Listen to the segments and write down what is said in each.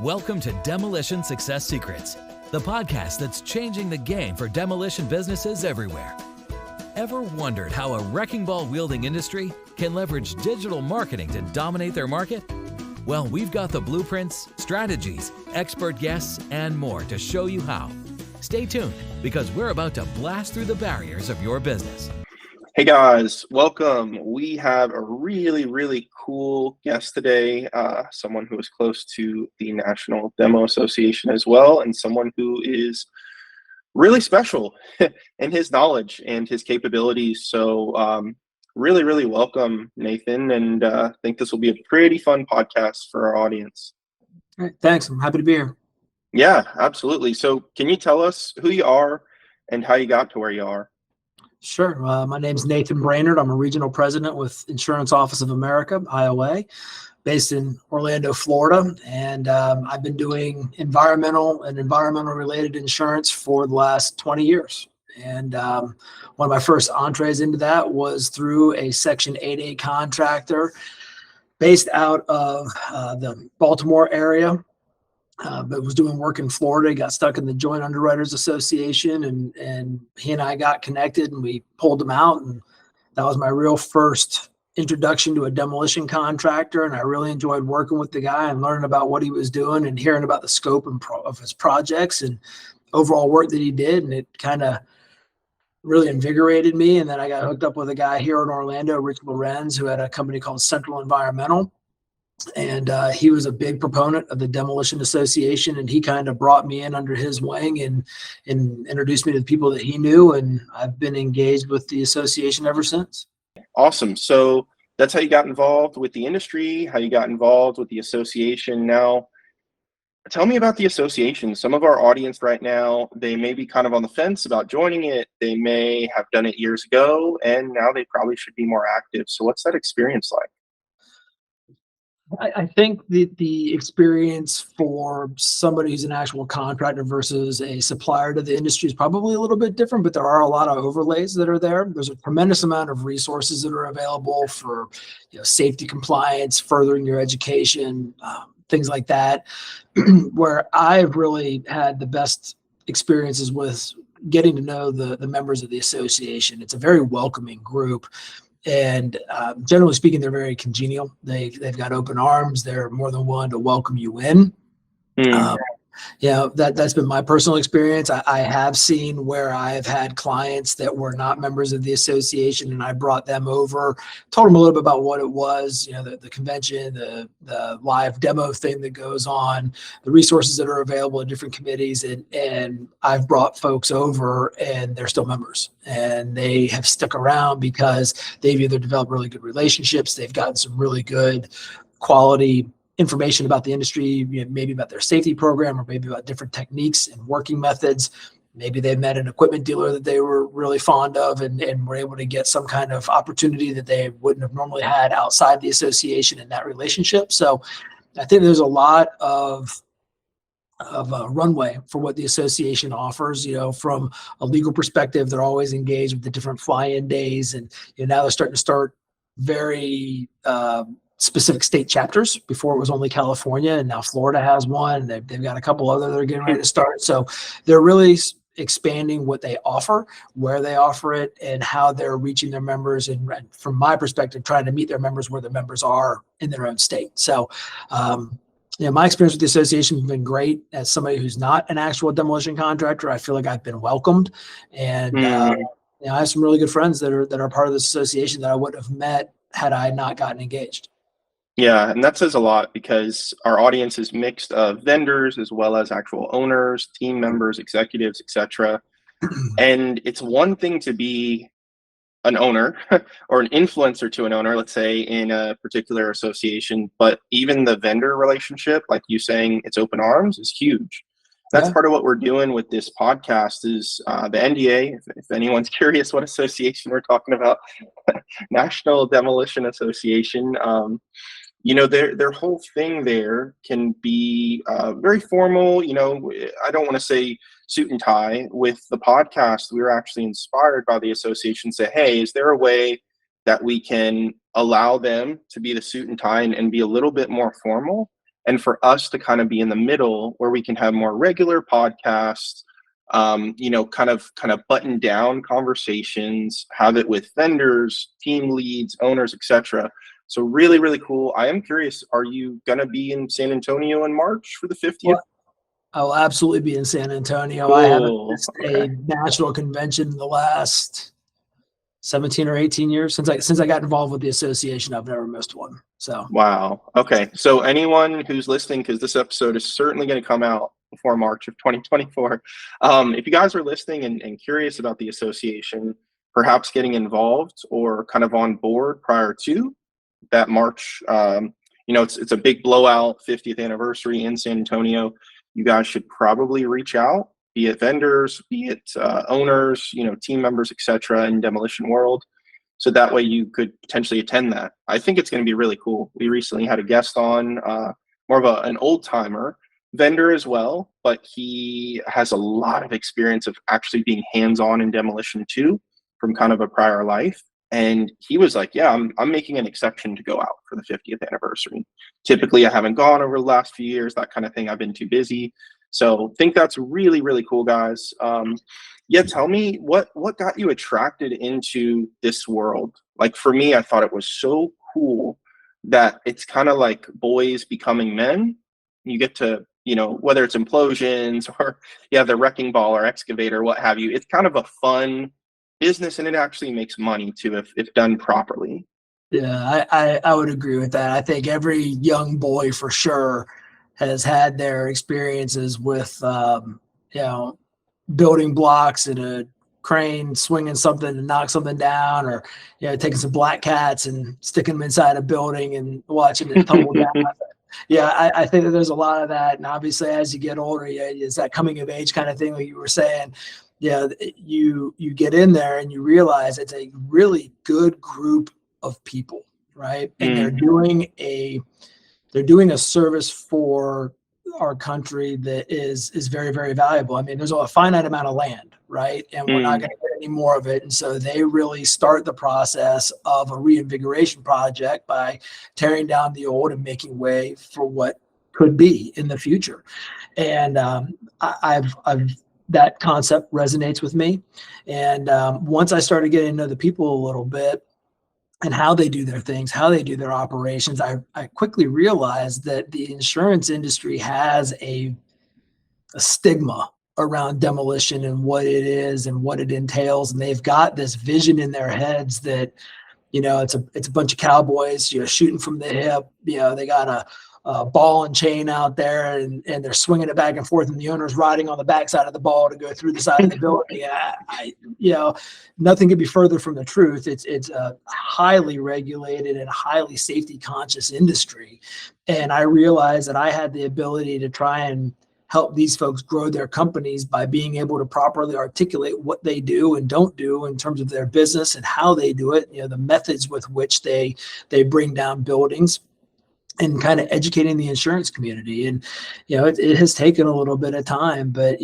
Welcome to Demolition Success Secrets, the podcast that's changing the game for demolition businesses everywhere. Ever wondered how a wrecking ball wielding industry can leverage digital marketing to dominate their market? Well, we've got the blueprints, strategies, expert guests, and more to show you how. Stay tuned, because we're about to blast through the barriers of your business. Hey guys, welcome. We have a really cool guest today, someone who is close to the National Demo Association as well, and someone who is really special in his knowledge and his capabilities. So really welcome, Nathan, and I think this will be a pretty fun podcast for our audience. All right, thanks. I'm happy to be here. Yeah, absolutely. So can you tell us who you are and how you got to where you are? Sure. My name's Nathan Brainard. I'm a regional president with Insurance Office of America, IOA, based in Orlando, Florida. And I've been doing environmental related insurance for the last 20 years. And one of my first entrees into that was through a Section 8A contractor based out of the Baltimore area. But was doing work in Florida, got stuck in the Joint Underwriters Association, and he and I got connected, and we pulled him out, and that was my real first introduction to a demolition contractor. And I really enjoyed working with the guy and learning about what he was doing and hearing about the scope of his projects and overall work that he did. And it kind of really invigorated me. And then I got hooked up with a guy here in Orlando, Rich Lorenz, who had a company called Central Environmental. And he was a big proponent of the Demolition Association, and he kind of brought me in under his wing and introduced me to the people that he knew, and I've been engaged with the association ever since. Awesome. So that's how you got involved with the industry, how you got involved with the association. Now, tell me about the association. Some of our audience right now, they may be kind of on the fence about joining it. They may have done it years ago, and now they probably should be more active. So what's that experience like? I think the experience for somebody who's an actual contractor versus a supplier to the industry is probably a little bit different, but there are a lot of overlays that are there. There's a tremendous amount of resources that are available for safety compliance, furthering your education, things like that, where I've really had the best experiences with getting to know the members of the association. It's a very welcoming group. And generally speaking, they're very congenial. They've got open arms. They're more than willing to welcome you in. That's been my personal experience. I have seen where I've had clients that were not members of the association, and I brought them over, told them a little bit about what it was, the convention, the live demo thing that goes on, the resources that are available in different committees, and I've brought folks over, and they're still members, and they have stuck around because they've either developed really good relationships, they've gotten some really good quality information about the industry, maybe about their safety program, or maybe about different techniques and working methods. Maybe they met an equipment dealer that they were really fond of and were able to get some kind of opportunity that they wouldn't have normally had outside the association in that relationship. So I think there's a lot of runway for what the association offers. From a legal perspective, they're always engaged with the different fly-in days, and now they're starting to start very specific state chapters. Before it was only California, and now Florida has one. They've got a couple other that are getting ready to start. So they're really expanding what they offer, where they offer it, and how they're reaching their members. And from my perspective, trying to meet their members where the members are in their own state. So, my experience with the association has been great. As somebody who's not an actual demolition contractor, I feel like I've been welcomed, and I have some really good friends that are part of this association that I wouldn't have met had I not gotten engaged. Yeah, and that says a lot, because our audience is mixed of vendors as well as actual owners, team members, executives, etc. And it's one thing to be an owner or an influencer to an owner, let's say, in a particular association, but even the vendor relationship, like you saying, it's open arms, is huge. That's part of what we're doing with this podcast is the NDA. If anyone's curious what association we're talking about, National Demolition Association. Their whole thing there can be very formal. I don't want to say suit and tie. With the podcast, we were actually inspired by the association, say, hey, is there a way that we can allow them to be the suit and tie and be a little bit more formal and for us to kind of be in the middle where we can have more regular podcasts, kind of button down conversations, have it with vendors, team leads, owners, etc. So really, really cool. I am curious, are you going to be in San Antonio in March for the 50th? Well, I'll absolutely be in San Antonio. Cool. I haven't missed a national convention in the last 17 or 18 years since I got involved with the association. I've never missed one. So wow. Okay. So anyone who's listening, because this episode is certainly going to come out before March of 2024, if you guys are listening and curious about the association, perhaps getting involved or kind of on board prior to that March, it's a big blowout 50th anniversary in San Antonio. You guys should probably reach out, be it vendors, be it owners, team members, etc. in demolition world. So that way you could potentially attend that. I think it's going to be really cool. We recently had a guest on, more of an old timer, vendor as well, but he has a lot of experience of actually being hands-on in demolition too, from kind of a prior life. And he was like, yeah, I'm making an exception to go out for the 50th anniversary. Typically, I haven't gone over the last few years, that kind of thing. I've been too busy. So think that's really, really cool, guys. Tell me what got you attracted into this world? Like for me, I thought it was so cool that it's kind of like boys becoming men. You get to, whether it's implosions or you have the wrecking ball or excavator, what have you, it's kind of a fun business, and it actually makes money too if done properly. Yeah, I would agree with that. I think every young boy for sure has had their experiences with building blocks in a crane, swinging something to knock something down, or taking some black cats and sticking them inside a building and watching it tumble down. Yeah, I think that there's a lot of that, and obviously as you get older, it's that coming of age kind of thing, like you were saying. Yeah, you get in there and you realize it's a really good group of people, right? And they're doing a service for our country that is very, very valuable. I mean, there's a finite amount of land, right? And we're not going to get any more of it. And so they really start the process of a reinvigoration project by tearing down the old and making way for what could be in the future. And I've that concept resonates with me. And once I started getting to know the people a little bit and how they do their things, how they do their operations, I quickly realized that the insurance industry has a stigma around demolition and what it is and what it entails. And they've got this vision in their heads that, it's a bunch of cowboys, shooting from the hip. They got a ball and chain out there, and they're swinging it back and forth, and the owner's riding on the backside of the ball to go through the side of the building. Nothing could be further from the truth. It's a highly regulated and highly safety conscious industry. And I realized that I had the ability to try and help these folks grow their companies by being able to properly articulate what they do and don't do in terms of their business and how they do it, the methods with which they bring down buildings, and kind of educating the insurance community. And, it has taken a little bit of time, but,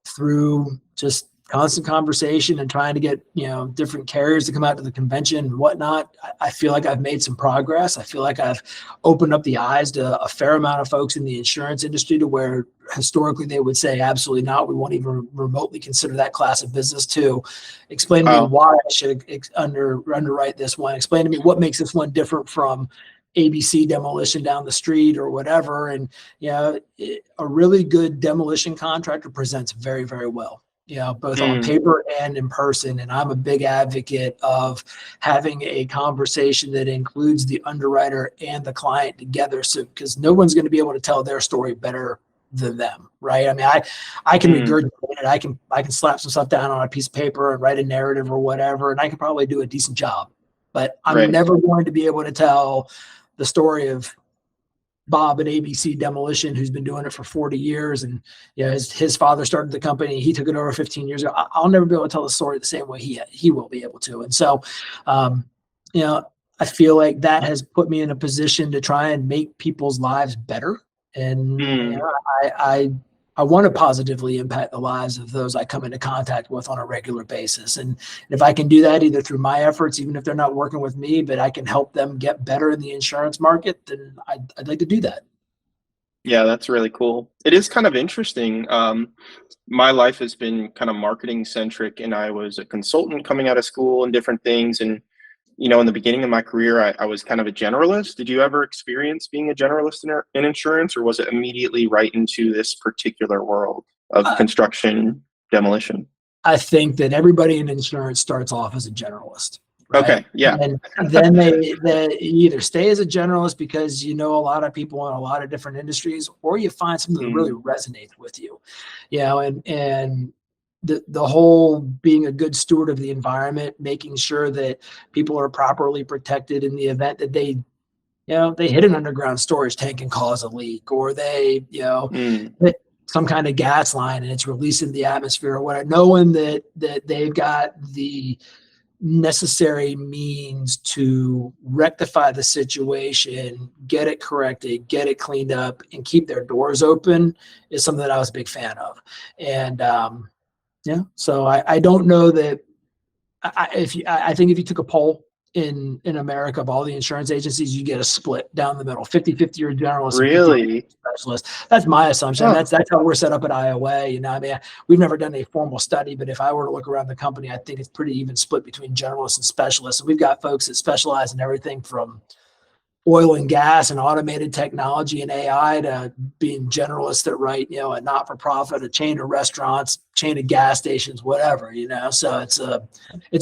through just constant conversation and trying to get, different carriers to come out to the convention and whatnot, I feel like I've made some progress. I feel like I've opened up the eyes to a fair amount of folks in the insurance industry to where historically they would say, absolutely not. We won't even remotely consider that class of business. To explain to me why I should underwrite this one. Explain to me what makes this one different from ABC Demolition down the street or whatever. And, a really good demolition contractor presents very, very well, both on paper and in person. And I'm a big advocate of having a conversation that includes the underwriter and the client together. So, because no one's going to be able to tell their story better than them, right? I mean, I can regurgitate it. I can slap some stuff down on a piece of paper and write a narrative or whatever, and I can probably do a decent job. But I'm never going to be able to tell the story of Bob at ABC Demolition, who's been doing it for 40 years. And, his father started the company. He took it over 15 years ago. I'll never be able to tell the story the same way he will be able to. And so, I feel like that has put me in a position to try and make people's lives better. And I want to positively impact the lives of those I come into contact with on a regular basis. And if I can do that either through my efforts, even if they're not working with me, but I can help them get better in the insurance market, then I'd like to do that. Yeah, that's really cool. It is kind of interesting. My life has been kind of marketing centric, and I was a consultant coming out of school and different things. And, in the beginning of my career, I was kind of a generalist. Did you ever experience being a generalist in insurance, or was it immediately right into this particular world of construction demolition? I think that everybody in insurance starts off as a generalist. Right. Okay. Yeah. And then they either stay as a generalist because you know a lot of people in a lot of different industries, or you find something that really resonates with you, and the whole being a good steward of the environment, making sure that people are properly protected in the event that they hit an underground storage tank and cause a leak, or they, hit some kind of gas line and it's released in the atmosphere, or whatever, knowing that they've got the necessary means to rectify the situation, get it corrected, get it cleaned up, and keep their doors open is something that I was a big fan of. And so I don't know that I think if you took a poll in America of all the insurance agencies, you get a split down the middle, 50-50 you're a generalist. Really? Specialist. That's my assumption. Huh. That's how we're set up at IOA. I mean, we've never done a formal study, but if I were to look around the company, I think it's pretty even split between generalists and specialists. And we've got folks that specialize in everything from oil and gas and automated technology and AI to being generalists that write, a not-for-profit, a chain of restaurants, chain of gas stations, whatever, so it's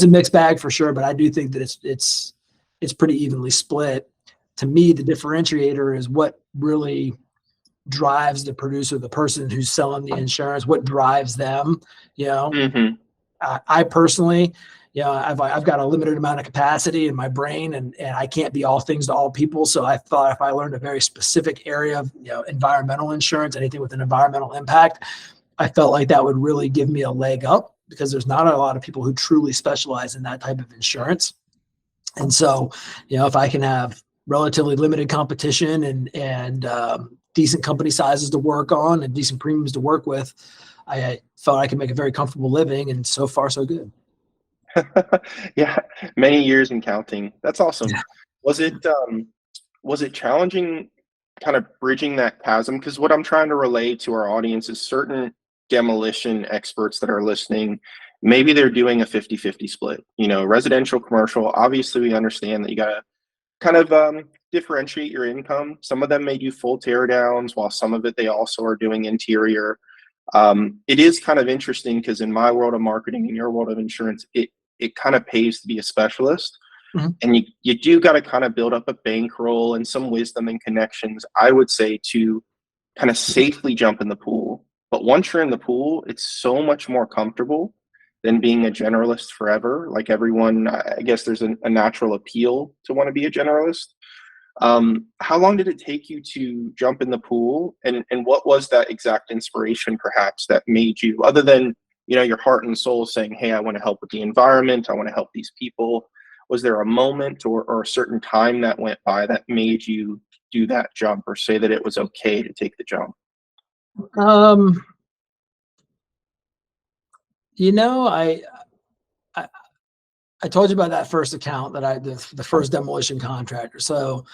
a mixed bag for sure. But I do think that it's pretty evenly split. To me, the differentiator is what really drives the producer, the person who's selling the insurance, what drives them, I personally, I've got a limited amount of capacity in my brain, and I can't be all things to all people. So I thought if I learned a very specific area of, environmental insurance, anything with an environmental impact, I felt like that would really give me a leg up, because there's not a lot of people who truly specialize in that type of insurance. And so, if I can have relatively limited competition and decent company sizes to work on and decent premiums to work with, I felt I could make a very comfortable living, and so far so good. Yeah, many years and counting. That's awesome. Was it challenging kind of bridging that chasm? Because what I'm trying to relay to our audience is certain demolition experts that are listening, maybe they're doing a 50-50 split, residential, commercial. Obviously, we understand that you got to kind of differentiate your income. Some of them may do full teardowns, while some of it they also are doing interior. It is kind of interesting because in my world of marketing, in your world of insurance, it kind of pays to be a specialist. Mm-hmm. And you do got to kind of build up a bankroll and some wisdom and connections, I would say, to kind of safely jump in the pool. But once you're in the pool, it's so much more comfortable than being a generalist forever. Like everyone, I guess there's a natural appeal to want to be a generalist. How long did it take you to jump in the pool? And what was that exact inspiration perhaps that made you, other than, your heart and soul saying, hey, I want to help with the environment, I want to help these people. Was there a moment or a certain time that went by that made you do that jump, or say that it was okay to take the jump? I told you about that first account that the first demolition contractor. So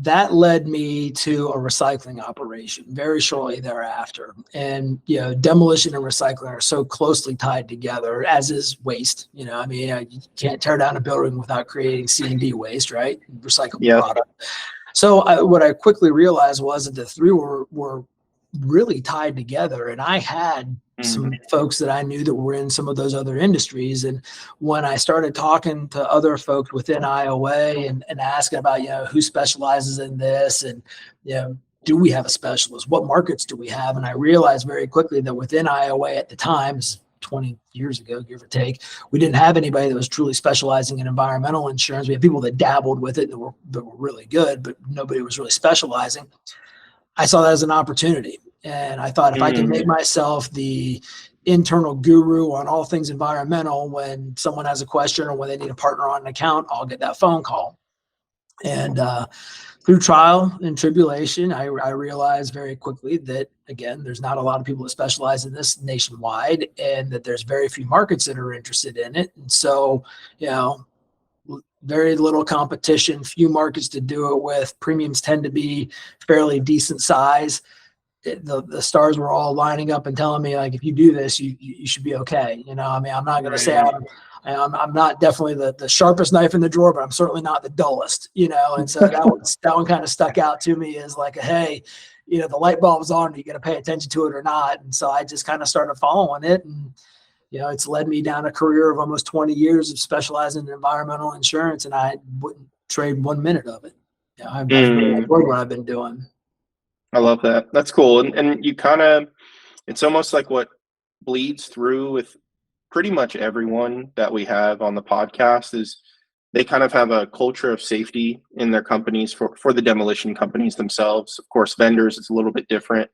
that led me to a recycling operation very shortly thereafter. And, demolition and recycling are so closely tied together, as is waste. You can't tear down a building without creating C&D waste, right? Recyclable product. So what I quickly realized was that the three were really tied together. And I had some folks that I knew that were in some of those other industries. And when I started talking to other folks within IOA and asking about, who specializes in this, and, do we have a specialist? What markets do we have? And I realized very quickly that within IOA at the time, 20 years ago, give or take, we didn't have anybody that was truly specializing in environmental insurance. We had people that dabbled with it that were really good, but nobody was really specializing. I saw that as an opportunity. And I thought if I can make myself the internal guru on all things environmental, when someone has a question or when they need a partner on an account, I'll get that phone call. And through trial and tribulation, I realized very quickly that, again, there's not a lot of people that specialize in this nationwide, and that there's very few markets that are interested in it. And so, very little competition, few markets to do it with. Premiums tend to be fairly decent size. the stars were all lining up and telling me, like, if you do this, you should be okay. I mean, I'm not going to say I'm not definitely the sharpest knife in the drawer, but I'm certainly not the dullest, And so that one kind of stuck out to me as like, hey, the light bulb's on, you got to pay attention to it or not. And so I just kind of started following it, and it's led me down a career of almost 20 years of specializing in environmental insurance, and I wouldn't trade 1 minute of it. I've really enjoyed what I've been doing. I love that. That's cool. And you kind of, it's almost like what bleeds through with pretty much everyone that we have on the podcast is they kind of have a culture of safety in their companies for the demolition companies themselves. Of course, vendors, it's a little bit different.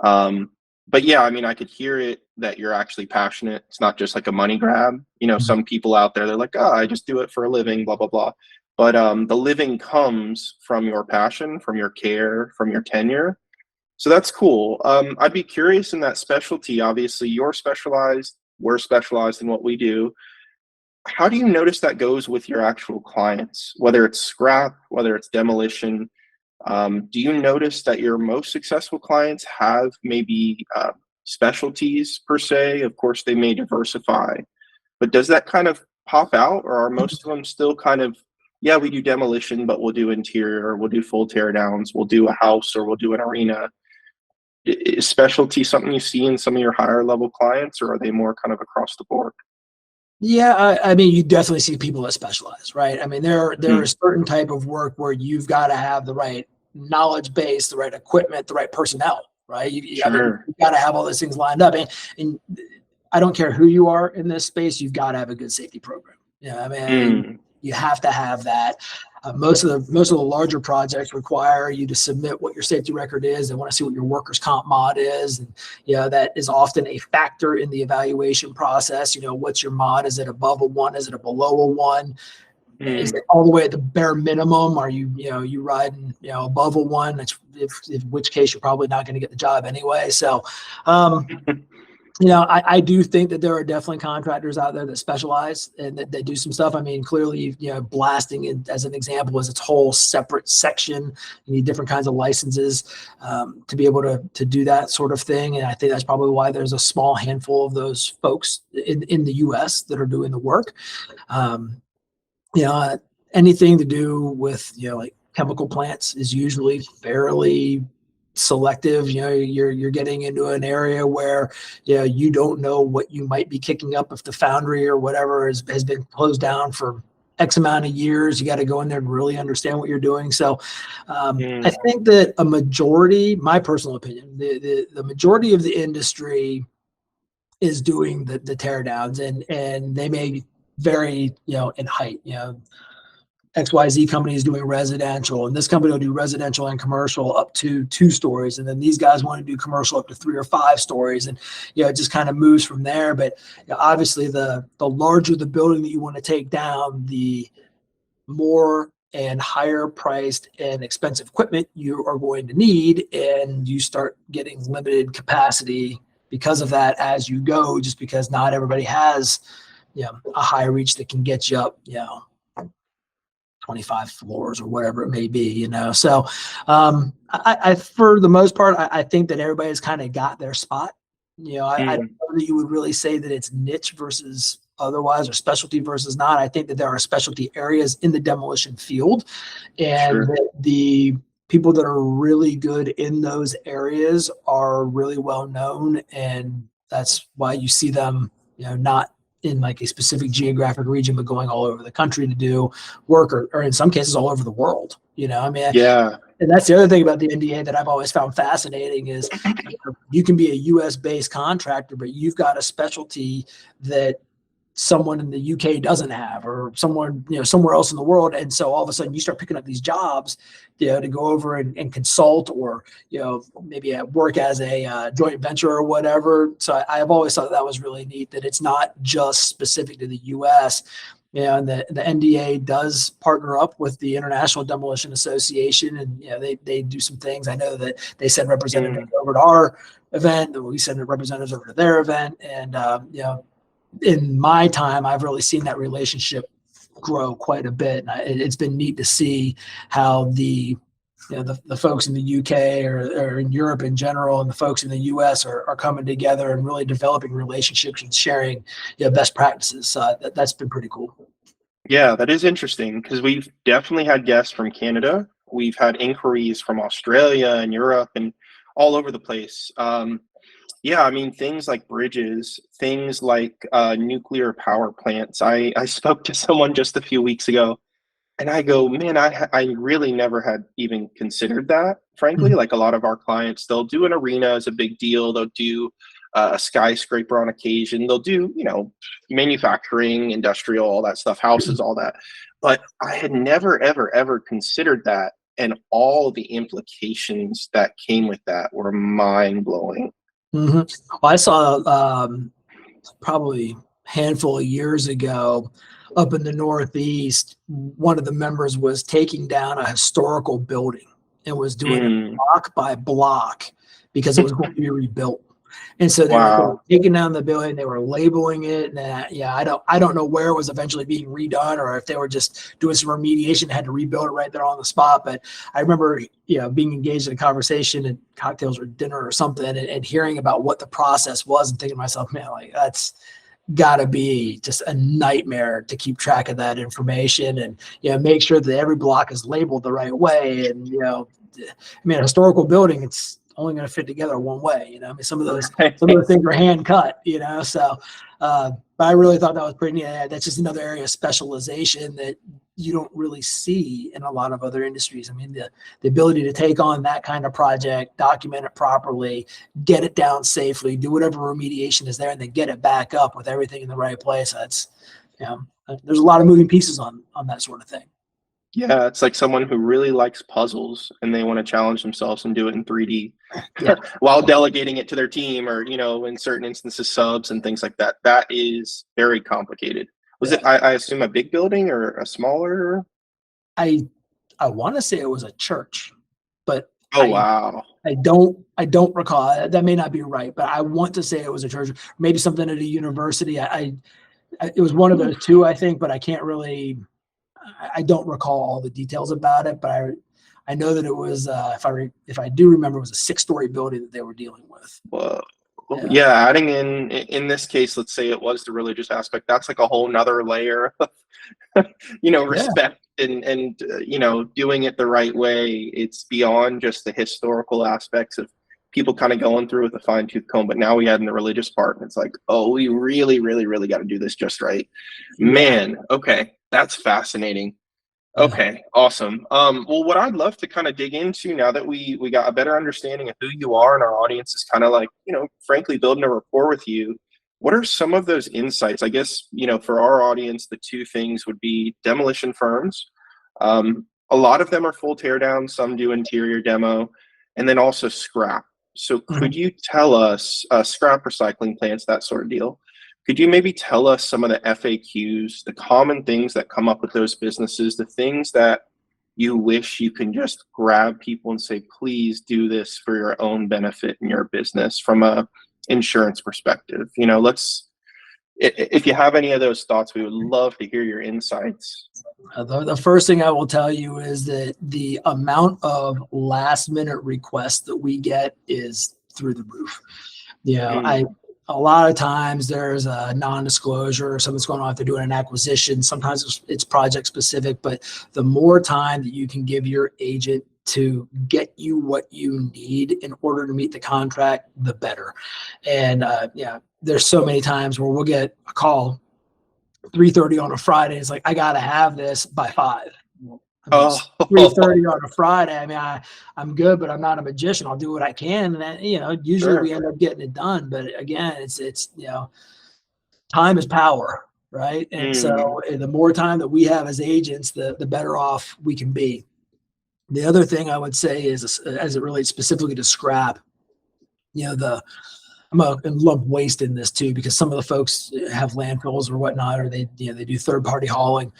But yeah, I mean, I could hear it that you're actually passionate. It's not just like a money grab. Some people out there, they're like, oh, I just do it for a living, blah, blah, blah. But the living comes from your passion, from your care, from your tenure. So that's cool. I'd be curious in that specialty. Obviously, you're specialized. We're specialized in what we do. How do you notice that goes with your actual clients, whether it's scrap, whether it's demolition? Do you notice that your most successful clients have maybe specialties per se? Of course, they may diversify. But does that kind of pop out, or are most of them still kind of, yeah, we do demolition, but we'll do interior, we'll do full tear downs, we'll do a house, or we'll do an arena? Is specialty something you see in some of your higher level clients, or are they more kind of across the board? Yeah, I mean, you definitely see people that specialize, right? I mean, there is certain type of work where you've got to have the right knowledge base, the right equipment, the right personnel, right? You've got to have all those things lined up. And I don't care who you are in this space, you've got to have a good safety program. I mean, you have to have that. Most of the larger projects require you to submit what your safety record is. They want to see what your workers' comp mod is, and that is often a factor in the evaluation process. What's your mod? Is it above a 1? Is it below a 1? Is it all the way at the bare minimum? Are you riding above a 1? That's in which case you're probably not going to get the job anyway. So. I do think that there are definitely contractors out there that specialize and that do some stuff. I mean, clearly, blasting, as an example, is its whole separate section. You need different kinds of licenses to be able to do that sort of thing. And I think that's probably why there's a small handful of those folks in the U.S. that are doing the work. Anything to do with, like chemical plants is usually fairly selective. You're getting into an area where you don't know what you might be kicking up if the foundry or whatever has been closed down for X amount of years. You got to go in there and really understand what you're doing. So I think that a majority, my personal opinion, the majority of the industry is doing the tear downs, and they may vary in height. XYZ company is doing residential, and this company will do residential and commercial up to 2 stories. And then these guys want to do commercial up to 3 or 5 stories. And, it just kind of moves from there. But obviously the larger the building that you want to take down, the more and higher priced and expensive equipment you are going to need. And you start getting limited capacity because of that as you go, just because not everybody has, a high reach that can get you up, 25 floors or whatever it may be, So I for the most part, I think that everybody's kind of got their spot. I don't know that you would really say that it's niche versus otherwise, or specialty versus not. I think that there are specialty areas in the demolition field, and that the people that are really good in those areas are really well known. And that's why you see them, not in like a specific geographic region, but going all over the country to do work, or in some cases all over the world. And that's the other thing about the NDA that I've always found fascinating is you can be a US based contractor, but you've got a specialty that someone in the UK doesn't have, or someone, somewhere else in the world. And so all of a sudden you start picking up these jobs, to go over and consult, or, maybe work as a joint venture or whatever. So I've always thought that was really neat, that it's not just specific to the US. And the NDA does partner up with the International Demolition Association, and they do some things. I know that they send representatives over to our event, and we send representatives over to their event. And in my time, I've really seen that relationship grow quite a bit. And it's been neat to see how the the folks in the UK or in Europe in general, and the folks in the US are coming together and really developing relationships and sharing best practices. So that's been pretty cool. Yeah, that is interesting because we've definitely had guests from Canada. We've had inquiries from Australia and Europe and all over the place. Yeah, I mean, things like bridges, things like nuclear power plants. I spoke to someone just a few weeks ago, and I go, man, I really never had even considered that, frankly. Mhm. Like a lot of our clients, they'll do an arena as a big deal. They'll do a skyscraper on occasion. They'll do, manufacturing, industrial, all that stuff, houses, all that. But I had never, ever, ever considered that. And all the implications that came with that were mind blowing. Well, I saw probably a handful of years ago up in the Northeast, one of the members was taking down a historical building and was doing it block by block because it was going to be rebuilt. And so they were taking down the building, they were labeling it, and I don't know where it was eventually being redone, or if they were just doing some remediation, had to rebuild it right there on the spot. But I remember, being engaged in a conversation at cocktails or dinner or something, and hearing about what the process was, and thinking to myself, man, like that's got to be just a nightmare to keep track of that information and make sure that every block is labeled the right way. And a historical building, it's only going to fit together one way. Some of those things are hand cut. So but I really thought that was pretty neat. That's just another area of specialization that you don't really see in a lot of other industries. The ability to take on that kind of project, document it properly, get it down safely, do whatever remediation is there, and then get it back up with everything in the right place. That's, there's a lot of moving pieces on that sort of thing. Yeah, it's like someone who really likes puzzles and they want to challenge themselves and do it in 3D while delegating it to their team, or, in certain instances, subs and things like that. That is very complicated. Was it, I assume, a big building or a smaller? I want to say it was a church, but wow. I don't recall. That may not be right, but I want to say it was a church, maybe something at a university. It was one of those two, I think, but I can't really. I don't recall all the details about it, but I know that it was, if I do remember, it was a 6-story building that they were dealing with. Whoa. Yeah, adding in this case, let's say it was the religious aspect, that's like a whole nother layer of, respect and doing it the right way. It's beyond just the historical aspects of people kind of going through with a fine tooth comb, but now we add in the religious part, and it's like, oh, we really, really, really got to do this just right. Man, okay. That's fascinating. Okay, awesome. Well, what I'd love to kind of dig into now that we got a better understanding of who you are, and our audience is kind of like, frankly, building a rapport with you. What are some of those insights? I guess, for our audience, the two things would be demolition firms. A lot of them are full teardown, some do interior demo, and then also scrap. So could you tell us scrap recycling plants, that sort of deal? Could you maybe tell us some of the FAQs, the common things that come up with those businesses, the things that you wish you can just grab people and say, please do this for your own benefit in your business from a insurance perspective? If you have any of those thoughts, we would love to hear your insights. The first thing I will tell you is that the amount of last minute requests that we get is through the roof. A lot of times there's a non-disclosure or something's going on if they're doing an acquisition. Sometimes it's project specific, but the more time that you can give your agent to get you what you need in order to meet the contract, the better. And there's so many times where we'll get a call 3:30 on a Friday. It's like, I got to have this by 5. 3:30 on a Friday. I'm good, but I'm not a magician. I'll do what I can. And then, usually we end up getting it done. But again, it's time is power, right? And so the more time that we have as agents, the better off we can be. The other thing I would say is, as it relates specifically to scrap, I'm going to lump waste in this too, because some of the folks have landfills or whatnot, or they do third-party hauling.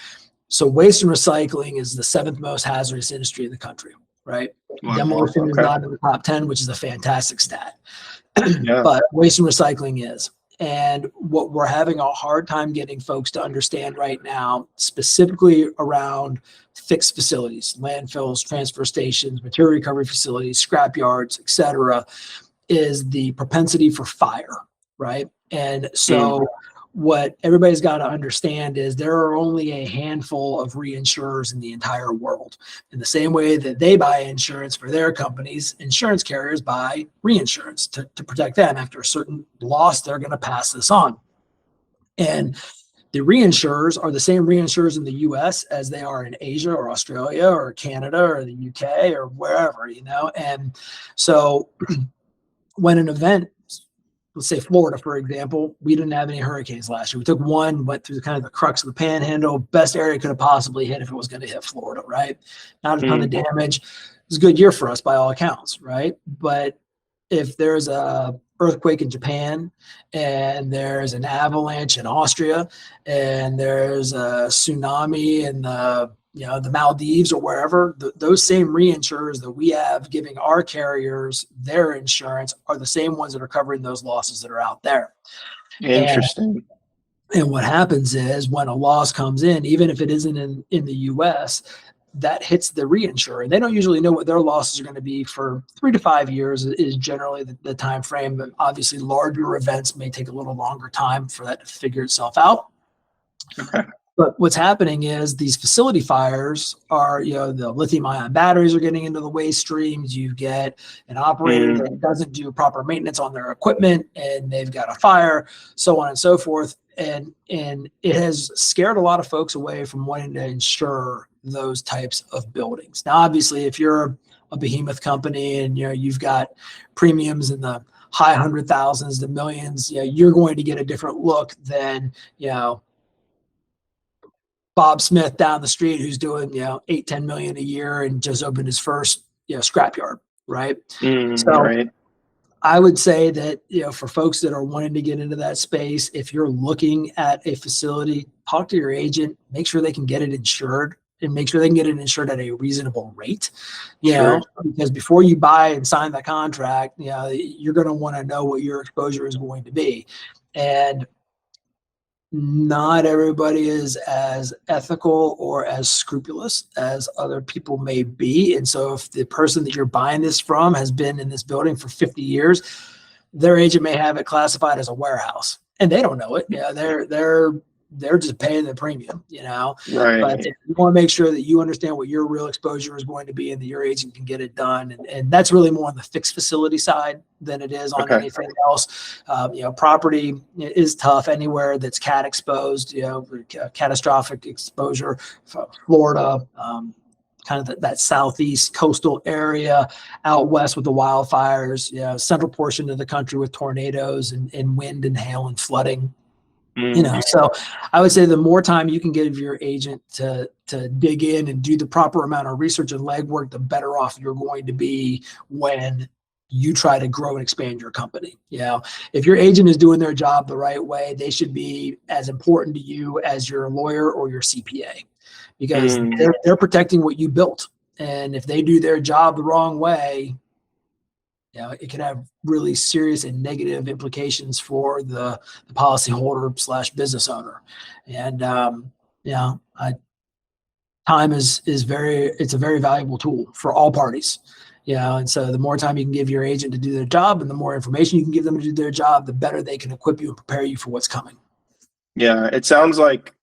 So waste and recycling is the 7th most hazardous industry in the country, right? Wow. Demolition is not in the top 10, which is a fantastic stat. But waste and recycling is. And what we're having a hard time getting folks to understand right now, specifically around fixed facilities, landfills, transfer stations, material recovery facilities, scrap yards, et cetera, is the propensity for fire, right? And so what everybody's got to understand is there are only a handful of reinsurers in the entire world. In the same way that they buy insurance for their companies, insurance carriers buy reinsurance to protect them. After a certain loss, they're going to pass this on. And the reinsurers are the same reinsurers in the US as they are in Asia or Australia or Canada or the UK or wherever, And so when an event, let's say Florida, for example, we didn't have any hurricanes last year. We took one, went through kind of the crux of the panhandle, best area it could have possibly hit if it was going to hit Florida, right? Not a ton of damage. It was a good year for us by all accounts, right? But if there's a earthquake in Japan and there's an avalanche in Austria and there's a tsunami in the Maldives or wherever, those same reinsurers that we have giving our carriers their insurance are the same ones that are covering those losses that are out there. Interesting. And what happens is when a loss comes in, even if it isn't in the US, that hits the reinsurer. They don't usually know what their losses are going to be for 3 to 5 years is generally the time frame. But obviously larger events may take a little longer time for that to figure itself out. Okay. But what's happening is these facility fires are, the lithium ion batteries are getting into the waste streams. You get an operator that doesn't do proper maintenance on their equipment and they've got a fire, so on and so forth. And it has scared a lot of folks away from wanting to insure those types of buildings. Now, obviously, if you're a behemoth company and you've got premiums in the high 100,000s to millions, you're going to get a different look than Bob Smith down the street who's doing 8-10 million a year and just opened his first scrapyard, right? Right. I would say that for folks that are wanting to get into that space, if you're looking at a facility, talk to your agent, make sure they can get it insured and make sure they can get it insured at a reasonable rate. Because before you buy and sign the contract, you're going to want to know what your exposure is going to be. And not everybody is as ethical or as scrupulous as other people may be. And so if the person that you're buying this from has been in this building for 50 years, their agent may have it classified as a warehouse and they don't know it. They're just paying the premium, Right. But you want to make sure that you understand what your real exposure is going to be and that your agent can get it done. And that's really more on the fixed facility side than it is on anything else. Property is tough anywhere that's cat exposed, catastrophic exposure, Florida, kind of that southeast coastal area, out west with the wildfires, central portion of the country with tornadoes and wind and hail and flooding. So I would say the more time you can give your agent to dig in and do the proper amount of research and legwork, the better off you're going to be when you try to grow and expand your company. If your agent is doing their job the right way, they should be as important to you as your lawyer or your CPA because they're protecting what you built. And if they do their job the wrong way, it can have really serious and negative implications for the policyholder / business owner. And, time it's a very valuable tool for all parties. And so the more time you can give your agent to do their job and the more information you can give them to do their job, the better they can equip you and prepare you for what's coming. Yeah, it sounds like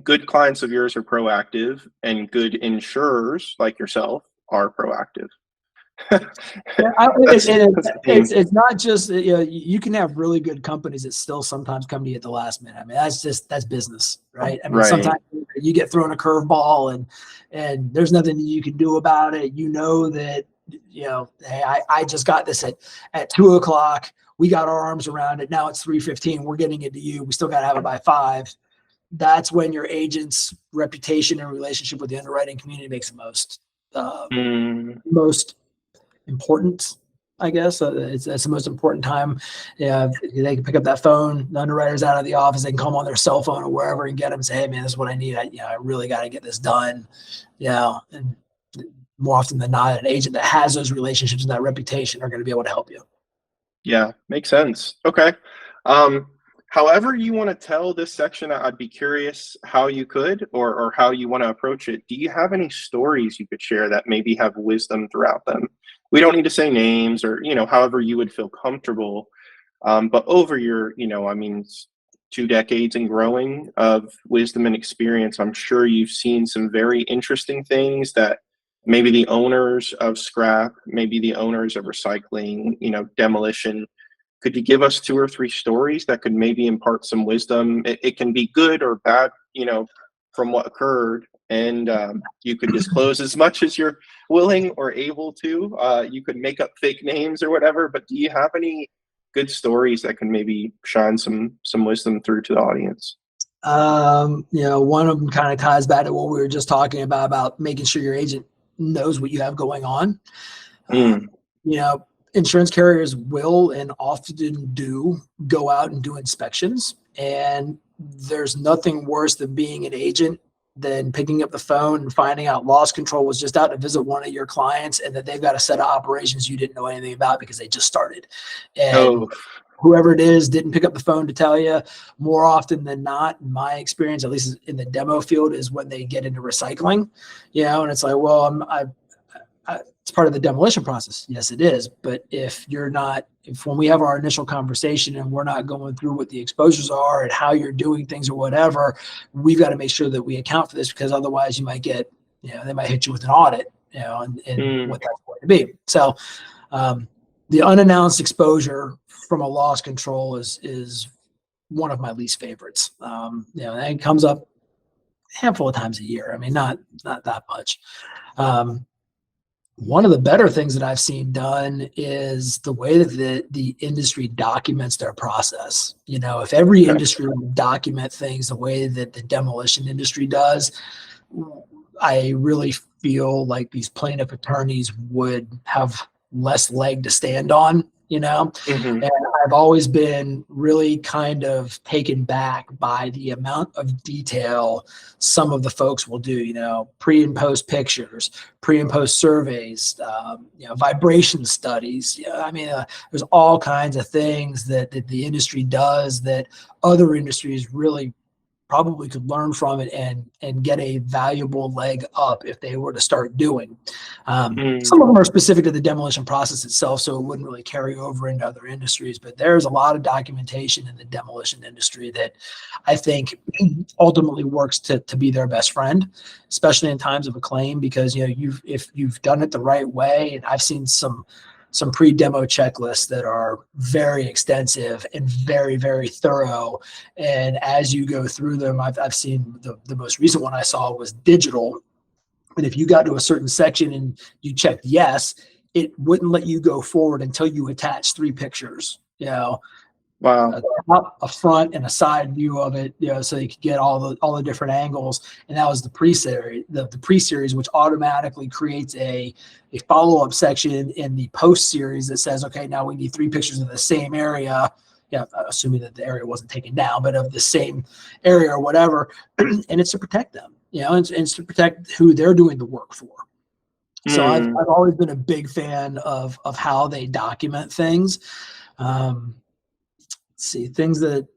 good clients of yours are proactive and good insurers like yourself are proactive. It's not just you can have really good companies that still sometimes come to you at the last minute. I mean that's business, right? I mean sometimes you get thrown a curveball and there's nothing that you can do about it. That hey, I just got this at 2:00. We got our arms around it. Now it's 3:15. We're getting it to you. We still got to have it by 5. That's when your agent's reputation and relationship with the underwriting community makes the most important, I guess. It's the most important time. They can pick up that phone. The underwriter's out of the office. They can call them on their cell phone or wherever and get them and say, hey, man, this is what I need. I really got to get this done. And more often than not, an agent that has those relationships and that reputation are going to be able to help you. Yeah, makes sense. Okay. However you want to tell this section, I'd be curious how you could, or how you want to approach it. Do you have any stories you could share that maybe have wisdom throughout them? We don't need to say names, or, however you would feel comfortable. But over your, 2 decades and growing of wisdom and experience, I'm sure you've seen some very interesting things that maybe the owners of scrap, maybe the owners of recycling, demolition. Could you give us 2 or 3 stories that could maybe impart some wisdom? It can be good or bad, from what occurred. And you could disclose as much as you're willing or able to. You could make up fake names or whatever, but do you have any good stories that can maybe shine some wisdom through to the audience? One of them kind of ties back to what we were just talking about making sure your agent knows what you have going on. Insurance carriers will and often do go out and do inspections, and there's nothing worse than being an agent than picking up the phone and finding out loss control was just out to visit one of your clients and that they've got a set of operations you didn't know anything about because they just started. And whoever it is didn't pick up the phone to tell you. More often than not, in my experience, at least in the demo field, is when they get into recycling, and it's like, well, it's part of the demolition process. Yes, it is. But if when we have our initial conversation and we're not going through what the exposures are and how you're doing things or whatever, we've got to make sure that we account for this, because otherwise you might get, they might hit you with an audit, and what that's going to be. So the unannounced exposure from a loss control is one of my least favorites. And it comes up a handful of times a year. I mean, not that much. One of the better things that I've seen done is the way that the industry documents their process. If every industry would document things the way that the demolition industry does, I really feel like these plaintiff attorneys would have less leg to stand on, and I've always been really kind of taken back by the amount of detail some of the folks will do, pre and post pictures, pre and post surveys, vibration studies. There's all kinds of things that the industry does that other industries really probably could learn from it and get a valuable leg up if they were to start doing. Some of them are specific to the demolition process itself, so it wouldn't really carry over into other industries, but there's a lot of documentation in the demolition industry that I think ultimately works to be their best friend, especially in times of a claim, because if you've done it the right way, and I've seen some pre-demo checklists that are very extensive and very, very thorough. And as you go through them, I've seen the most recent one I saw was digital. And if you got to a certain section and you checked yes, it wouldn't let you go forward until you attach 3 pictures, Wow. A front and a side view of it, so you could get all the different angles. And that was the pre-series, the pre-series, which automatically creates a follow-up section in the post-series that says, okay, now we need 3 pictures of the same area. Yeah, assuming that the area wasn't taken down, but of the same area or whatever. And it's to protect them, and it's to protect who they're doing the work for. So I've always been a big fan of how they document things. See, things that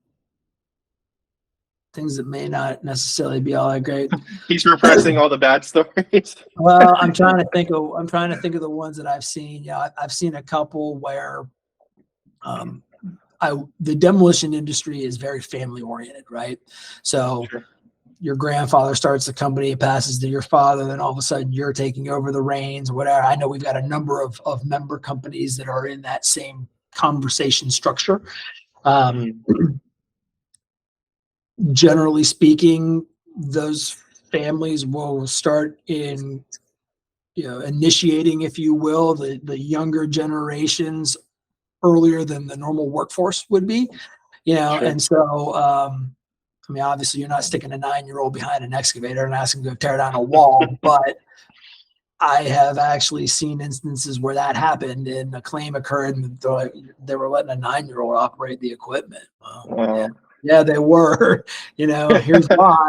may not necessarily be all that great. He's repressing all the bad stories. Well, I'm trying to think of the ones that I've seen. I've seen a couple where the demolition industry is very family oriented, right? So your grandfather starts the company, it passes to your father, then all of a sudden you're taking over the reins or whatever. I know we've got a number of member companies that are in that same conversation structure. Generally speaking, those families will start initiating, if you will, the younger generations earlier than the normal workforce would be, and so, obviously you're not sticking a 9-year-old behind an excavator and asking to go tear down a wall, but I have actually seen instances where that happened and a claim occurred and they were letting a 9-year-old operate the equipment. Wow. Yeah, they were. Here's why.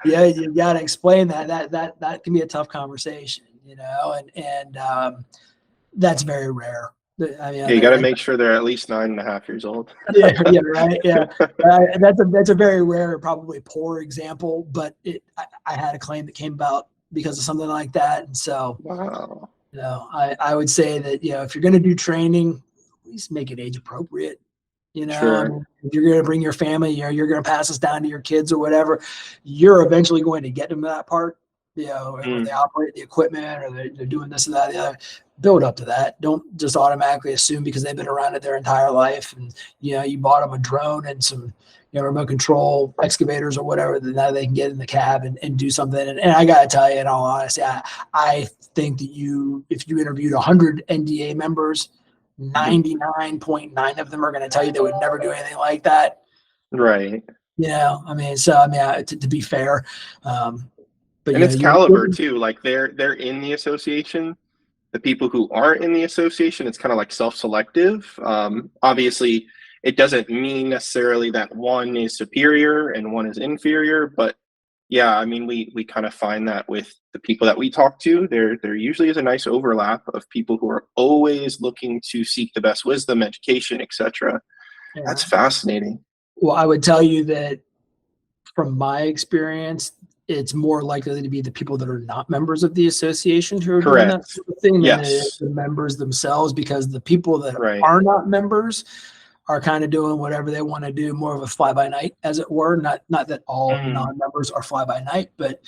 Yeah, you got to explain that can be a tough conversation. And that's very rare. I mean, Yeah, you got to make sure they're at least 9.5 years old. yeah, right. Yeah, that's a very rare, probably poor example, but I had a claim that came about because of something like that, and so Wow. I would say that if you're going to do training, at least make it age appropriate. I Sure. mean, if you're going to bring your family, you're going to pass this down to your kids or whatever, you're eventually going to get them to that part. Where they operate the equipment or they're doing this and that, the other. Build up to that. Don't just automatically assume because they've been around it their entire life and you bought them a drone and some remote control excavators or whatever, then now they can get in the cab and do something. And I gotta tell you, in all honesty, I think that if you interviewed 100 NDA members, 99.9 of them are going to tell you they would never do anything like that. Right. To be fair, but and it's caliber too. Like they're in the association. The people who aren't in the association, it's kind of like self-selective. Obviously, it doesn't mean necessarily that one is superior and one is inferior, but yeah, I mean, we kind of find that with the people that we talk to, there usually is a nice overlap of people who are always looking to seek the best wisdom, education, etc. Yeah. That's fascinating. Well, I would tell you that from my experience, it's more likely to be the people that are not members of the association who are doing that sort of thing than it is the members themselves, because the people that are not members are kind of doing whatever they want to do, more of a fly-by-night, as it were. Not that all non-members are fly-by-night, but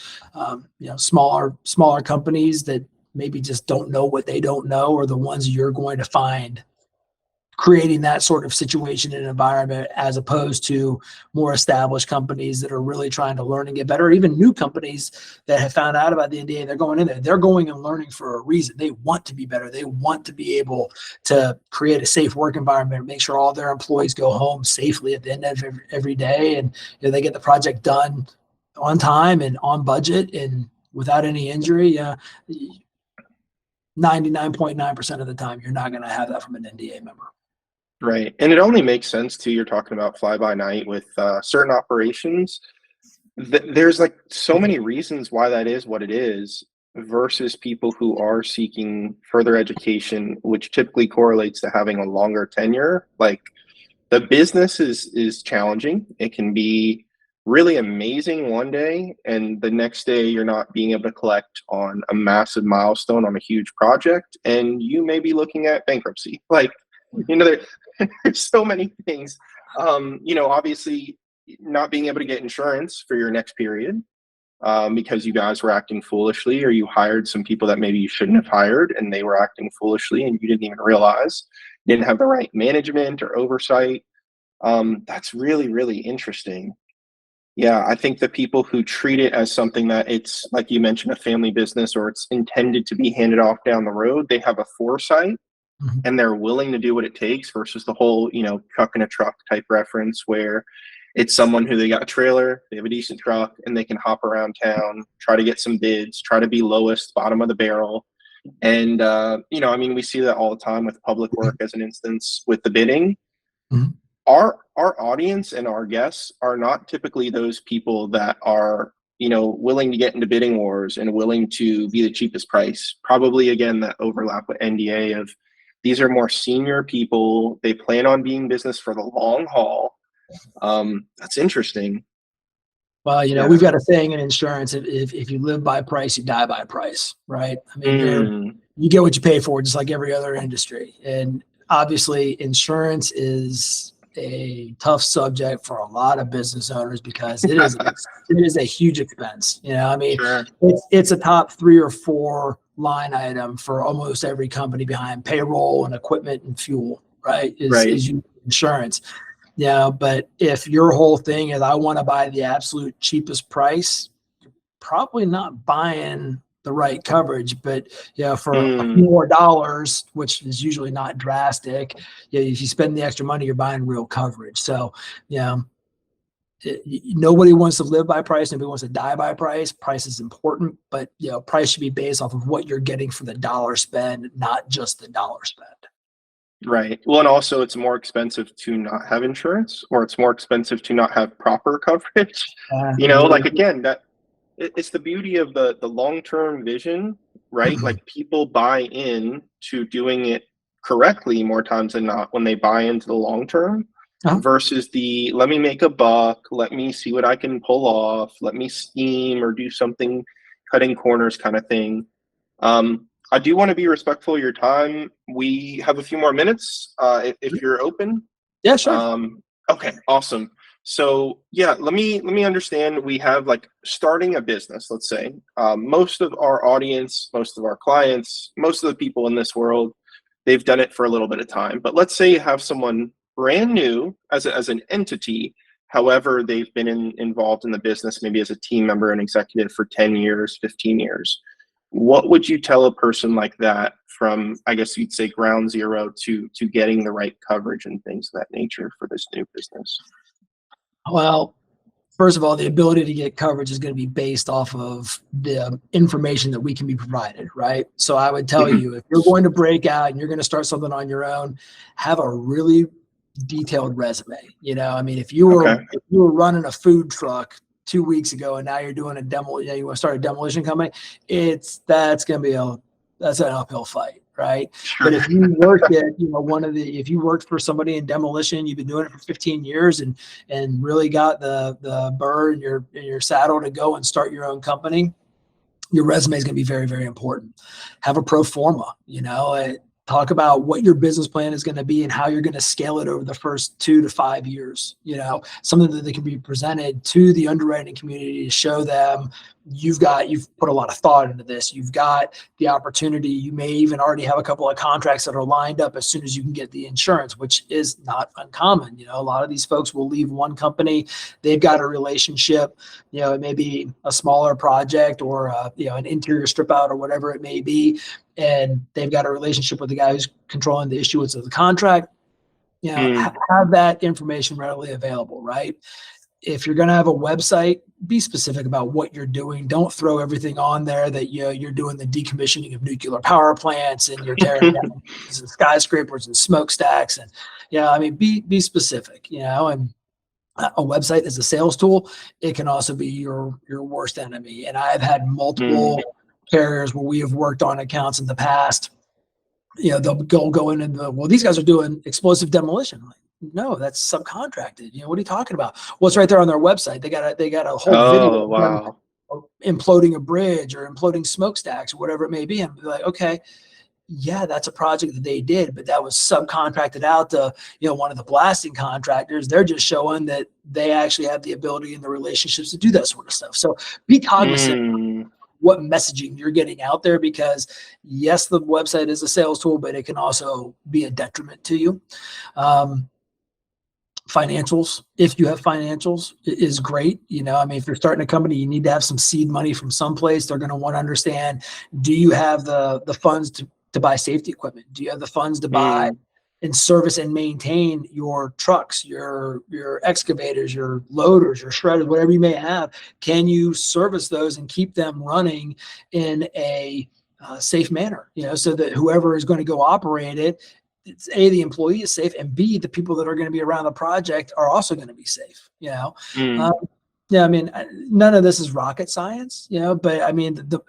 smaller companies that maybe just don't know what they don't know are the ones you're going to find creating that sort of situation and environment, as opposed to more established companies that are really trying to learn and get better. Or even new companies that have found out about the NDA, they're going in there. They're going and learning for a reason. They want to be better. They want to be able to create a safe work environment, make sure all their employees go home safely at the end of every day, and they get the project done on time and on budget and without any injury. 99.9% of the time, you're not going to have that from an NDA member. Right. And it only makes sense too. You're talking about fly by night with certain operations. There's like so many reasons why that is what it is versus people who are seeking further education, which typically correlates to having a longer tenure. Like the business is challenging. It can be really amazing one day, and the next day you're not being able to collect on a massive milestone on a huge project, and you may be looking at bankruptcy. Like, there's so many things. Obviously not being able to get insurance for your next period because you guys were acting foolishly, or you hired some people that maybe you shouldn't have hired and they were acting foolishly and you didn't even realize, didn't have the right management or oversight. That's really, really interesting. Yeah, I think the people who treat it as something that it's, like you mentioned, a family business, or it's intended to be handed off down the road, they have a foresight and they're willing to do what it takes, versus the whole, truck in a truck type reference where it's someone who, they got a trailer, they have a decent truck, and they can hop around town, try to get some bids, try to be lowest, bottom of the barrel. And, we see that all the time with public work as an instance with the bidding. Mm-hmm. Our audience and our guests are not typically those people that are, willing to get into bidding wars and willing to be the cheapest price. Probably, again, that overlap with NDA of, these are more senior people. They plan on being business for the long haul. That's interesting. Well, we've got a saying in insurance: if you live by price, you die by price, right? I mean, you get what you pay for, just like every other industry. And obviously, insurance is a tough subject for a lot of business owners because it is a huge expense. Sure. It's a top 3 or 4 line item for almost every company behind payroll and equipment and fuel, right? Is insurance. Yeah, but if your whole thing is, I want to buy the absolute cheapest price, you're probably not buying the right coverage. But for a few more dollars, which is usually not drastic, if you spend the extra money, you're buying real coverage. So nobody wants to live by price. Nobody wants to die by price. Price is important, but price should be based off of what you're getting for the dollar spend, not just the dollar spend. Right. Well, and also it's more expensive to not have insurance, or it's more expensive to not have proper coverage. Like, again, that it's the beauty of the long-term vision, right? Like, people buy in to doing it correctly more times than not when they buy into the long term versus the let me make a buck, let me see what I can pull off, let me scheme or do something cutting corners kind of thing. I do want to be respectful of your time. We have a few more minutes if you're open. Yeah, sure. Okay, awesome. So yeah, let me understand. We have like starting a business, let's say. Most of our audience, most of our clients, most of the people in this world, they've done it for a little bit of time. But let's say you have someone brand new as an entity. However, they've been involved in the business maybe as a team member and executive for 10 years, 15 years. What would you tell a person like that from, I guess you'd say, ground zero to getting the right coverage and things of that nature for this new business? Well, first of all, the ability to get coverage is going to be based off of the information that we can be provided, right? So I would tell you, if you're going to break out and you're going to start something on your own, have a really detailed resume. I mean, if you were running a food truck 2 weeks ago and now you're doing a demo, you want to start a demolition company, that's going to be that's an uphill fight, right? Sure. But if you worked at, if you worked for somebody in demolition, you've been doing it for 15 years and really got the burr in your saddle to go and start your own company, your resume is going to be very, very important. Have a pro forma, talk about what your business plan is going to be and how you're going to scale it over the first 2 to 5 years. Something that can be presented to the underwriting community to show them you've put a lot of thought into this. You've got the opportunity. You may even already have a couple of contracts that are lined up as soon as you can get the insurance, which is not uncommon. A lot of these folks will leave one company. They've got a relationship. It may be a smaller project or an interior strip out or whatever it may be, and they've got a relationship with the guy who's controlling the issuance of the contract. Have that information readily available, right? If you're going to have a website, be specific about what you're doing. Don't throw everything on there that you're doing the decommissioning of nuclear power plants and you're tearing down skyscrapers and smokestacks. And be specific. And a website is a sales tool. It can also be your worst enemy. And I've had multiple carriers where we have worked on accounts in the past. They'll go in and these guys are doing explosive demolition. Like, no, that's subcontracted. What are you talking about? Well, it's right there on their website. They got a whole video wow. of imploding a bridge or imploding smokestacks or whatever it may be. And be like, okay, yeah, that's a project that they did, but that was subcontracted out to, one of the blasting contractors. They're just showing that they actually have the ability and the relationships to do that sort of stuff. So be cognizant what messaging you're getting out there, because yes, the website is a sales tool, but it can also be a detriment to you. Financials, if you have financials, is great. If you're starting a company, you need to have some seed money from someplace. They're going to want to understand, do you have the funds to buy safety equipment? Do you have the funds to buy and service and maintain your trucks, your excavators, your loaders, your shredders, whatever you may have? Can you service those and keep them running in a safe manner, so that whoever is going to go operate it, it's A, the employee is safe, and B, the people that are going to be around the project are also going to be safe. None of this is rocket science, but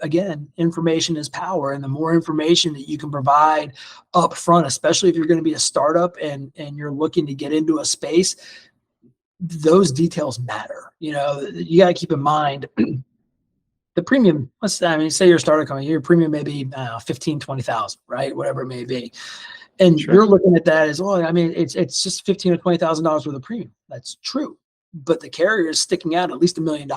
again, information is power, and the more information that you can provide up front, especially if you're going to be a startup and you're looking to get into a space, those details matter. You got to keep in mind the premium. Say you're a startup company, your premium may be 15, 20,000, right? Whatever it may be. And you're looking at that as, it's just $15,000 or $20,000 worth of premium. That's true. But the carrier is sticking out at least $1 million,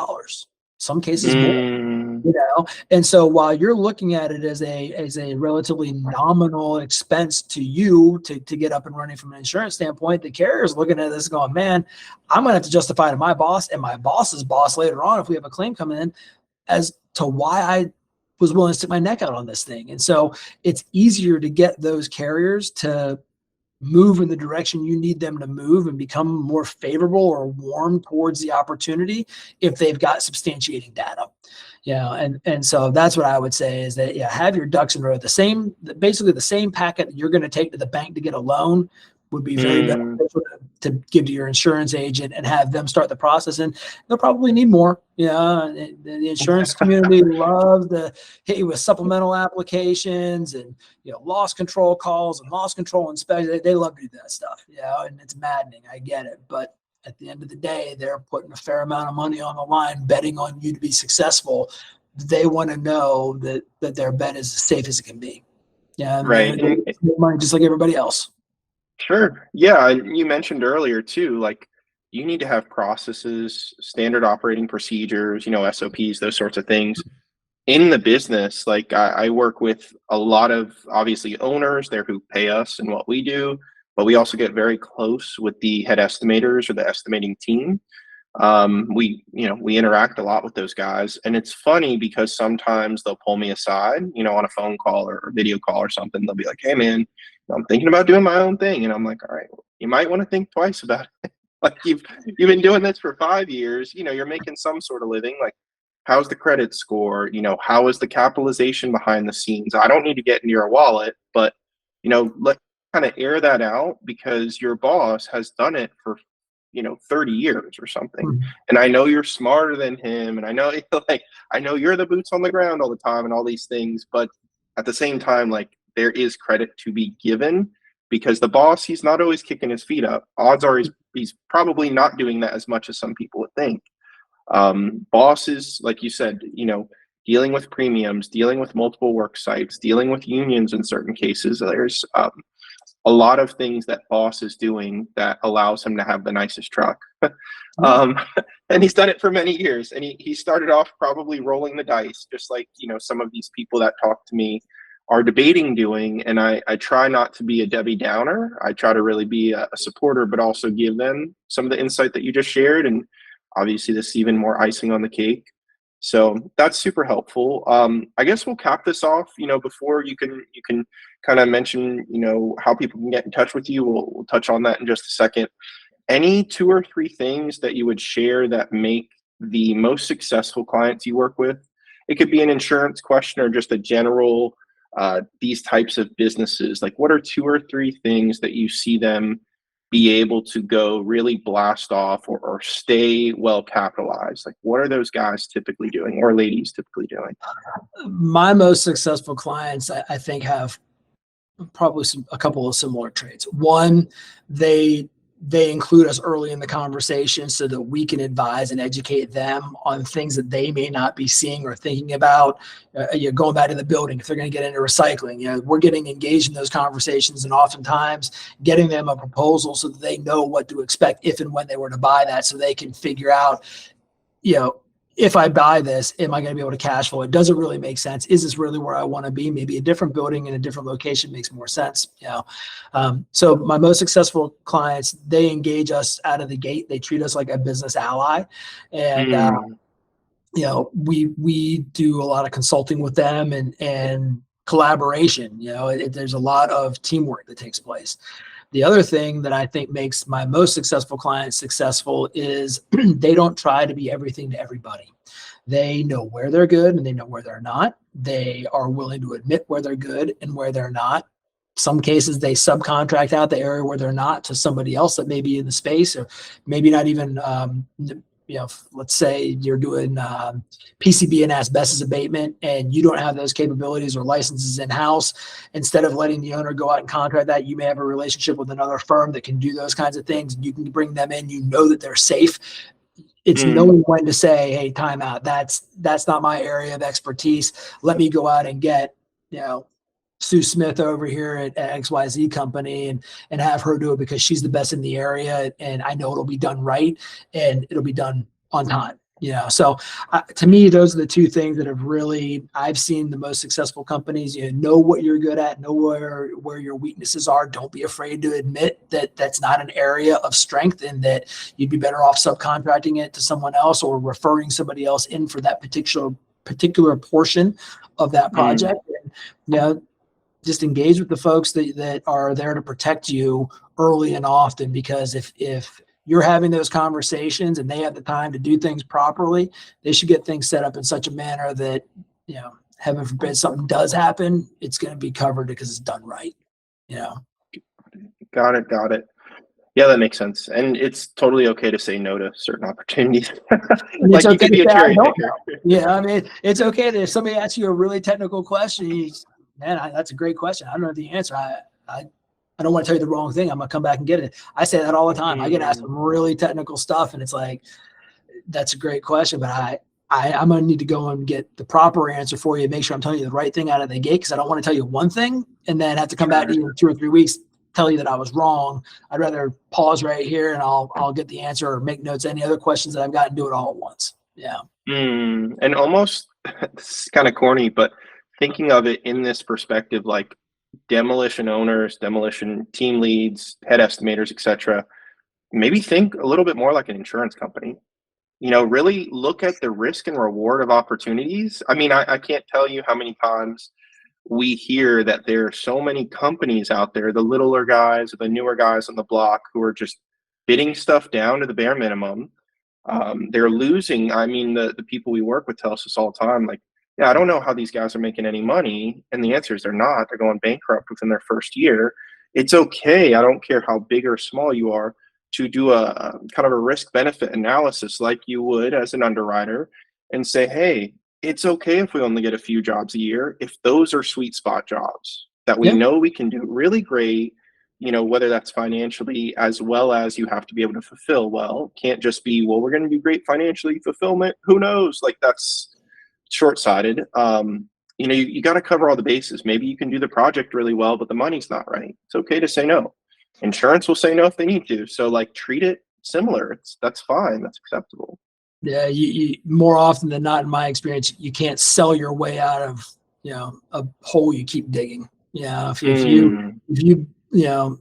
some cases more, And so while you're looking at it as a relatively nominal expense to you to get up and running from an insurance standpoint, the carrier is looking at this going, man, I'm going to have to justify to my boss and my boss's boss later on, if we have a claim coming in, as to why I was willing to stick my neck out on this thing. And so it's easier to get those carriers to move in the direction you need them to move and become more favorable or warm towards the opportunity if they've got substantiating data. And so that's what I would say is that, have your ducks in a row. Basically the same packet that you're going to take to the bank to get a loan would be very beneficial to give to your insurance agent and have them start the process. And they'll probably need more. The insurance community loves to hit you with supplemental applications and, loss control calls and loss control inspections. They love to do that stuff, and it's maddening. I get it. But at the end of the day, they're putting a fair amount of money on the line, betting on you to be successful. They want to know that their bet is as safe as it can be. Yeah, right. Money just like everybody else. Sure. Yeah, you mentioned earlier too, like you need to have processes, standard operating procedures, SOPs, those sorts of things in the business. Like I work with a lot of obviously owners there who pay us and what we do, but we also get very close with the head estimators or the estimating team. We interact a lot with those guys, and it's funny because sometimes they'll pull me aside, on a phone call or a video call or something. They'll be like, "Hey man, I'm thinking about doing my own thing." And I'm like, "All right, you might want to think twice about it." Like you've been doing this for 5 years, you're making some sort of living. Like, how's the credit score? How is the capitalization behind the scenes? I don't need to get into your wallet, but let kind of air that out, because your boss has done it for 30 years or something. Mm-hmm. And I know you're smarter than him. And I know I know you're the boots on the ground all the time and all these things, but at the same time, like there is credit to be given, because the boss, he's not always kicking his feet up. Odds are he's probably not doing that as much as some people would think. Bosses, like you said, dealing with premiums, dealing with multiple work sites, dealing with unions in certain cases. There's a lot of things that boss is doing that allows him to have the nicest truck. And he's done it for many years. And he started off probably rolling the dice, just like, some of these people that talk to me are debating doing. And I try not to be a Debbie Downer. I try to really be a supporter, but also give them some of the insight that you just shared. And obviously this is even more icing on the cake. So that's super helpful. I guess we'll cap this off, before you can kind of mention, how people can get in touch with you. We'll touch on that in just a second. Any 2 or 3 things that you would share that make the most successful clients you work with? It could be an insurance question or just a general, these types of businesses. Like, what are 2 or 3 things that you see them be able to go really blast off or stay well capitalized? Like, what are those guys typically doing, or ladies typically doing? My most successful clients, I think, have probably a couple of similar traits. One, they include us early in the conversation so that we can advise and educate them on things that they may not be seeing or thinking about. Going back to the building, if they're going to get into recycling, we're getting engaged in those conversations, and oftentimes getting them a proposal so that they know what to expect if and when they were to buy that, so they can figure out, if I buy this, am I going to be able to cash flow? It doesn't really make sense. Is this really where I want to be? Maybe a different building in a different location makes more sense. So my most successful clients, they engage us out of the gate. They treat us like a business ally, and we do a lot of consulting with them and collaboration. There's a lot of teamwork that takes place. The other thing that I think makes my most successful clients successful is they don't try to be everything to everybody. They know where they're good and they know where they're not. They are willing to admit where they're good and where they're not. Some cases they subcontract out the area where they're not to somebody else that may be in the space, or maybe not even, let's say you're doing PCB and asbestos abatement and you don't have those capabilities or licenses in-house. Instead of letting the owner go out and contract that, you may have a relationship with another firm that can do those kinds of things. You can bring them in, that they're safe. It's knowing when to say, hey, time out. That's not my area of expertise. Let me go out and get, Sue Smith over here at XYZ company and have her do it, because she's the best in the area and I know it'll be done right and it'll be done on time. So to me, those are the 2 things that I've seen the most successful companies. Know what you're good at, know where your weaknesses are. Don't be afraid to admit that that's not an area of strength and that you'd be better off subcontracting it to someone else or referring somebody else in for that particular portion of that project. And, just engage with the folks that are there to protect you early and often, because if you're having those conversations and they have the time to do things properly, they should get things set up in such a manner that, heaven forbid something does happen, it's going to be covered because it's done right. Got it. Got it. Yeah, that makes sense. And it's totally okay to say no to certain opportunities. And it's Like you okay could be to a say, I cherry don't picker. know. Yeah, I mean, it's okay to, if somebody asks you a really technical question, that's a great question. I don't know the answer. I don't want to tell you the wrong thing. I'm going to come back and get it. I say that all the time. I get asked some really technical stuff, and it's like, that's a great question, but I'm going to need to go and get the proper answer for you, make sure I'm telling you the right thing out of the gate, because I don't want to tell you one thing and then have to come back to you in 2 or 3 weeks, tell you that I was wrong. I'd rather pause right here and I'll get the answer or make notes, any other questions that I've got, and do it all at once. Yeah. And almost, this is kind of corny, but thinking of it in this perspective, like demolition owners, demolition team leads, head estimators, etc., maybe think a little bit more like an insurance company. Really look at the risk and reward of opportunities. I mean, I can't tell you how many times we hear that there are so many companies out there, the littler guys, the newer guys on the block, who are just bidding stuff down to the bare minimum. They're losing. I mean, the people we work with tell us this all the time. Like, yeah, I don't know how these guys are making any money. And the answer is they're not. They're going bankrupt within their first year. It's okay. I don't care how big or small you are, to do a kind of a risk benefit analysis like you would as an underwriter, and say, hey, it's okay if we only get a few jobs a year, if those are sweet spot jobs that we know we can do really great, whether that's financially as well as you have to be able to fulfill well. Can't just be, well, we're going to do great financially, fulfillment, who knows? Like, that's short-sighted. You got to cover all the bases. Maybe you can do the project really well, but the money's not right. It's okay to say no. Insurance will say no if they need to. So, like, treat it similar. That's fine. That's acceptable. Yeah. You more often than not, in my experience, you can't sell your way out of, a hole you keep digging. If you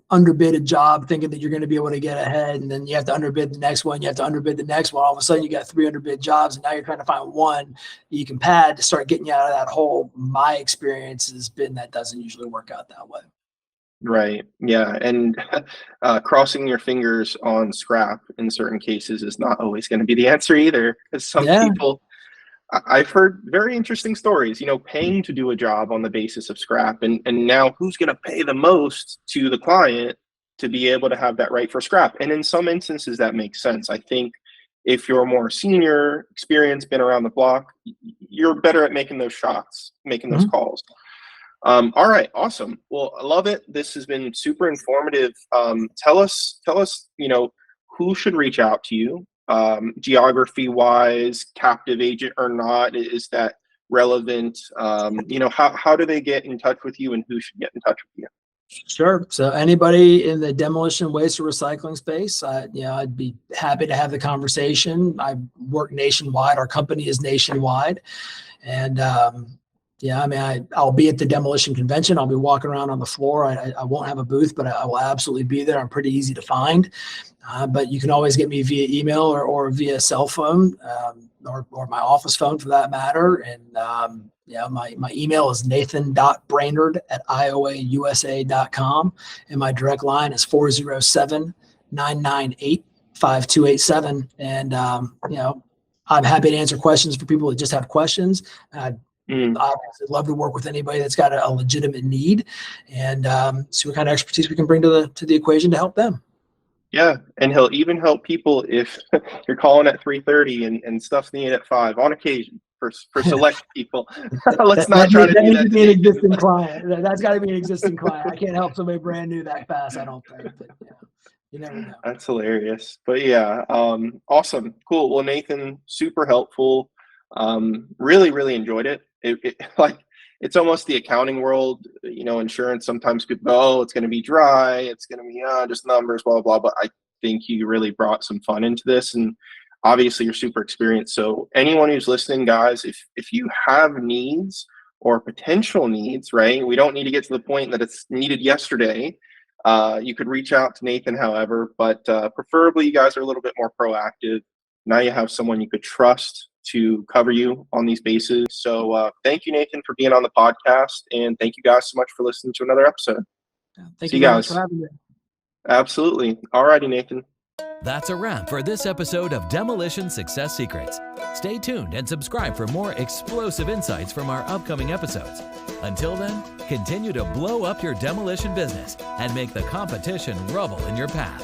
underbid a job thinking that you're going to be able to get ahead, and then you have to underbid the next one, you have to underbid the next one, all of a sudden you got 3 underbid jobs, and now you're trying to find one you can pad to start getting you out of that hole. My experience has been that doesn't usually work out that way. Right. Yeah. And crossing your fingers on scrap in certain cases is not always going to be the answer either. Because some people, I've heard very interesting stories, paying to do a job on the basis of scrap. And now who's going to pay the most to the client to be able to have that right for scrap? And in some instances, that makes sense. I think if you're more senior, experienced, been around the block, you're better at making those shots, making those calls. All right, awesome. Well, I love it. This has been super informative. Tell us, who should reach out to you, geography wise, captive agent or not? Is that relevant? How do they get in touch with you, and who should get in touch with you? Sure. So anybody in the demolition, waste, or recycling space, I'd be happy to have the conversation. I work nationwide. Our company is nationwide, and I'll be at the demolition convention. I'll be walking around on the floor. I won't have a booth, but I will absolutely be there. I'm pretty easy to find. But you can always get me via email or via cell phone, or my office phone for that matter. And my email is nathan.brainard@ioausa.com. And my direct line is 407-998-5287. And, I'm happy to answer questions for people that just have questions. Obviously love to work with anybody that's got a legitimate need, and see what kind of expertise we can bring to the equation to help them. Yeah, and he'll even help people if you're calling at 3:30 and stuff's needed at 5 on occasion for select people. Let's not try to do that. Be an existing client. That's got to be an existing client. I can't help somebody brand new that fast, I don't think. But you never know. That's hilarious. But yeah, awesome, cool. Well, Nathan, super helpful. Really, really enjoyed it. It's almost the accounting world, insurance. Sometimes people go, oh, it's going to be dry. It's going to be just numbers, blah, blah, blah. But I think you really brought some fun into this, and obviously you're super experienced. So anyone who's listening, guys, if you have needs or potential needs, right? We don't need to get to the point that it's needed yesterday. You could reach out to Nathan, however, but preferably you guys are a little bit more proactive. Now you have someone you could trust to cover you on these bases. So thank you, Nathan, for being on the podcast, and thank you guys so much for listening to another episode. Thank you guys for having me. Absolutely. All righty, Nathan. That's a wrap for this episode of Demolition Success Secrets. Stay tuned and subscribe for more explosive insights from our upcoming episodes. Until then, continue to blow up your demolition business and make the competition rubble in your path.